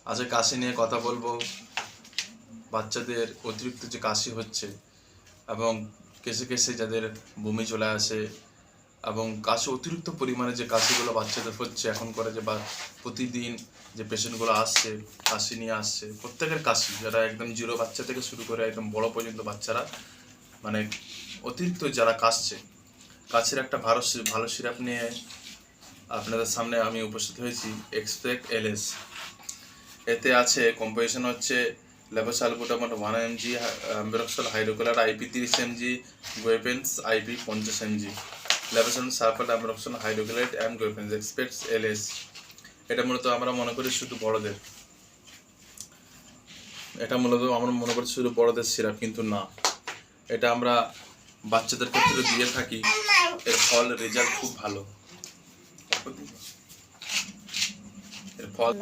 আজকে কাশি নিয়ে কথা বলবো। বাচ্চাদের অতিরিক্ত যে কাশি হচ্ছে এবং কেসে কেসে যাদের বমি চলে আসে এবং কাশি অতিরিক্ত পরিমাণে যে কাশিগুলো বাচ্চাদের হচ্ছে এখন করে যে বা প্রতিদিন যে পেশেন্টগুলো আসছে কাশি নিয়ে আসছে, প্রত্যেকের কাশি, যারা একদম জিরো বাচ্চা থেকে শুরু করে একদম বড় পর্যন্ত বাচ্চারা মানে অতিরিক্ত যারা কাশছে, কাশির একটা ভালো সিরাপ নিয়ে আপনাদের সামনে আমি উপস্থিত হয়েছি। Expect LS. এতে আছে কম্পোজিশন হচ্ছে levosalbutamol 1 mg, ambroxol hydrochloride IP 30 mg, guaifenesin IP 50 mg, levosal sulphate ambroxol hydrochloride and guaifenesin. Expect LS এটা মূলত আমরা মনে করি শুধু বড়দের, সিরাপ, কিন্তু না, এটা আমরা বাচ্চাদের ক্ষেত্রে দিয়ে থাকি। এর ফল রেজাল্ট খুব ভালো। এর ফল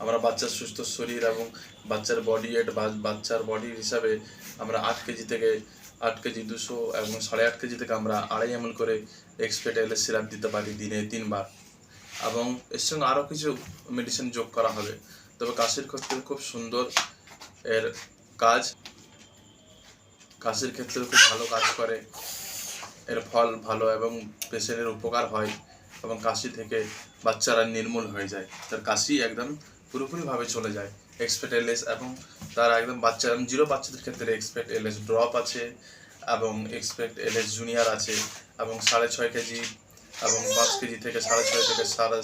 আমরা বাচ্চার সুস্থ শরীর এবং বাচ্চার বডি ওয়েট বাচ্চার বডির হিসাবে আমরা 8 কেজি থেকে 8 কেজি 200 এবং 8.5 কেজি থেকে আমরা 2.5 ml করে এক্সপেক্ট এলএস সিরাপ দিতে পারি দিনে 3 বার, এবং এর সঙ্গে আরও কিছু মেডিসিন যোগ করা হবে। তবে কাশির ক্ষেত্রে খুব সুন্দর এর কাজ, কাশির ক্ষেত্রে খুব ভালো কাজ করে। এর ফল ভালো এবং পেশেন্টের উপকার হয় এবং কাশি থেকে বাচ্চারা নির্মূল হয়ে যায়, তার কাশি একদম পুরোপুরিভাবে চলে যায়। এক্সপেক্ট এলএস এবং তার একদম বাচ্চা জিরো বাচ্চাদের ক্ষেত্রে এক্সপেক্ট এলএস ড্রপ আছে এবং এক্সপেক্ট এলএস জুনিয়র আছে এবং 6.5 কেজি এবং 5 কেজি থেকে 6.5 থেকে 7,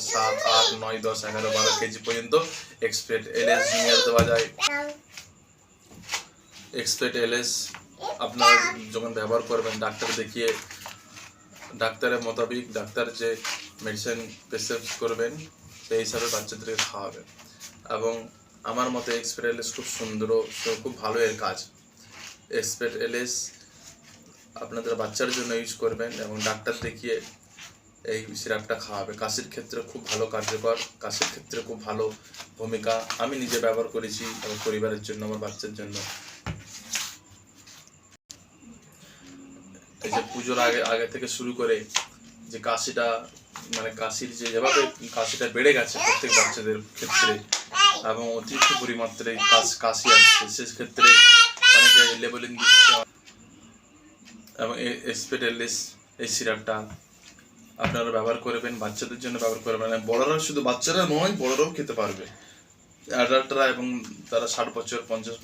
8, 9, 10, 11, 12 কেজি পর্যন্ত এক্সপেক্ট এলএস জুনিয়র দেওয়া যায়। এক্সপেক্ট এলএস আপনারা যখন ব্যবহার করবেন ডাক্তার দেখিয়ে, ডাক্তারের মোতাবিক ডাক্তার যে মেডিসিন প্রেসক্রাইব করবেন সেই হিসাবে বাচ্চাদেরকে খাওয়াবেন। এবং আমার মতে এক্সপেক্ট এলএস খুব সুন্দর, খুব ভালো এর কাজ। এক্সপেক্ট এলএস আপনাদের বাচ্চার জন্য ইউজ করবেন এবং ডাক্তার দেখিয়ে এই সিরাপটা খাওয়াবে। কাশির ক্ষেত্রে খুব ভালো কার্যকর, কাশির ক্ষেত্রে খুব ভালো ভূমিকা। আমি নিজে ব্যবহার করেছি আমার পরিবারের জন্য, আমার বাচ্চার জন্য। এই যে পুজোর আগে থেকে শুরু করে যে কাশিটা, মানে কাশির যেভাবে কাশিটা বেড়ে গেছে প্রত্যেক বাচ্চাদের ক্ষেত্রে এবং অতিরিক্ত পরিমাত্রায় কাশি আসছে, সেক্ষেত্রে অনেকে লেবেলিং দিচ্ছে। এবং এক্সপেক্ট এলএস এই সিরাপটা আপনারা ব্যবহার করবেন, বাচ্চাদের জন্য ব্যবহার করবেন। বড়রা, শুধু বাচ্চারা নয়, বড়রাও খেতে পারবে। অ্যাডাল্টরা এবং তারা 60 বছর, 50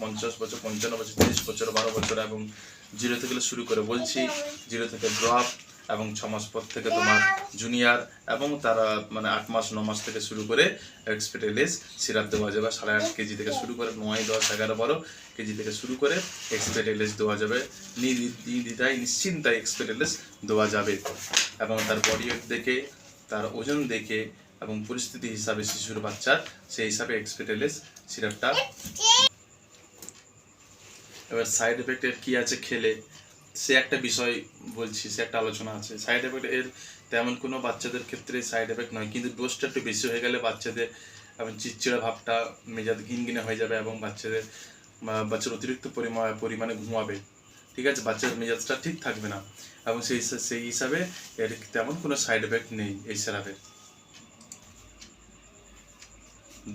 বছর, 55 বছর, 30 বছর, 12 বছর এবং 0 থেকে শুরু করে বলছি, 0 থেকে ড্রপ এবং 6 মাস পর থেকে তোমার জুনিয়র এবং তারা মানে 8 মাস 9 মাস থেকে শুরু করে এক্সপেক্ট এলএস সিরাপ দেওয়া যাবে। 8.5 কেজি থেকে শুরু করে 9, 10, 11, 12 কেজি থেকে শুরু করে এক্সপেক্ট এলএস দেওয়া যাবে। নিশ্চিন্তায় এক্সপেক্ট এলএস দেওয়া যাবে এবং তার বডি ওয়েট দেখে, তার ওজন দেখে এবং পরিস্থিতি হিসাবে শিশুর বাচ্চার সেই হিসাবে এক্সপেক্ট এলএস সিরাপটা। এবার সাইড এফেক্টের কী আছে খেলে, সে একটা বিষয় বলছি, সে একটা আলোচনা আছে। সাইড এফেক্ট এর তেমন কোনো বাচ্চাদের ক্ষেত্রে সাইড এফেক্ট নয়, কিন্তু ডোজটা একটু বেশি হয়ে গেলে বাচ্চাদের এবং চিড়চিড়া ভাবটা, মেজাজ ঘিনঘিনে হয়ে যাবে এবং বাচ্চার অতিরিক্ত পরিমাণে ঘুমাবে, ঠিক আছে, বাচ্চার মেজাজটা ঠিক থাকবে না এবং সেই হিসাবে এর তেমন কোনো সাইড এফেক্ট নেই এই সিরাপের।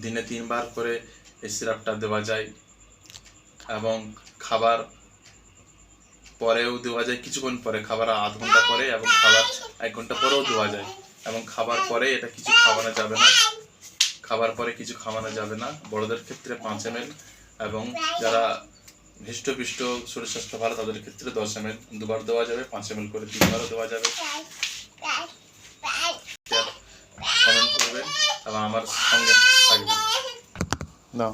দিনে 3 বার করে এই সিরাপটা দেওয়া যায় এবং খাবার পরেও দেওয়া যায়, কিছুক্ষণ পরে, খাবার আধ ঘন্টা পরে এবং খাবার 1 ঘন্টা পরেও দেওয়া যায়। এবং খাবার পরে এটা কিছু খাওয়ানো যাবে না, খাবার পরে কিছু খাওয়ানো যাবে না। বড়দের ক্ষেত্রে 5 ml এবং যারা হৃষ্টপুষ্ট শরীর স্বাস্থ্য ভালো তাদের ক্ষেত্রে 10 ml 2 বার দেওয়া যাবে, 5 ml করে 3 বারও দেওয়া যাবে। কমেন্ট করবেন এবং আমার সঙ্গে থাকবেন। না।